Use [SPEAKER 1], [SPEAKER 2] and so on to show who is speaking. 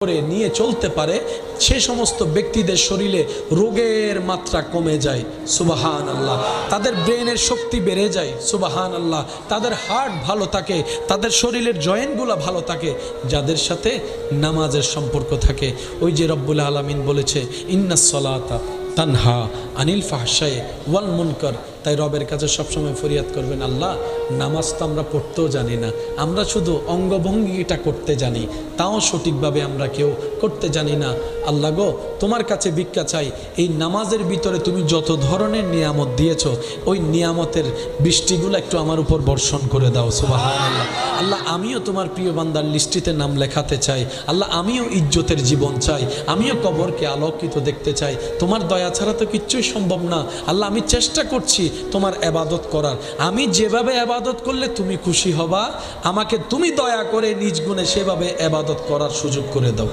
[SPEAKER 1] করে নিয়ে চলতে পারে সে সমস্ত ব্যক্তিদের শরীরে রোগের মাত্রা কমে যায় সুবহানাল্লাহ। তাদের ব্রেনের শক্তি বেড়ে যায় সুবহানাল্লাহ। তাদের হার্ট ভালো থাকে, তাদের শরীরের জয়েন্টগুলো ভালো থাকে যাদের সাথে নামাজের সম্পর্ক থাকে। ওই যে রব্বুল আলামিন বলেছে ইন্নাস সালাতা তানহা আনিল ফাহশায়ে ওয়াল মুনকার। তাই রবের কাছে সবসময় ফরিয়াদ করবেন, আল্লাহ নামাজ তো আমরা পড়তেও জানি না, আমরা শুধু অঙ্গভঙ্গিটা করতে জানি, তাও সঠিকভাবে আমরা কেউ করতে জানি না। আল্লাহ গো, তোমার কাছে ভিক্ষা চাই, এই নামাজের ভিতরে তুমি যত ধরনের নিয়ামত দিয়েছো ওই নিয়ামতের বৃষ্টিগুলো একটু আমার উপর বর্ষণ করে দাও সুবহানাল্লাহ। আল্লাহ আমিও তোমার প্রিয় বান্দার লিস্টিতে নাম লেখাতে চাই। আল্লাহ আমিও ইজ্জতের জীবন চাই, আমিও কবরকে আলোকিত দেখতে চাই। তোমার দয়া ছাড়া তো কিচ্ছুই সম্ভব না। আল্লাহ আমি চেষ্টা করছি তোমার ইবাদত করার, আমি যেভাবে ইবাদত করলে তুমি খুশি হবা আমাকে তুমি দয়া করে নিজ গুণে সেভাবে ইবাদত করার সুযোগ করে দাও।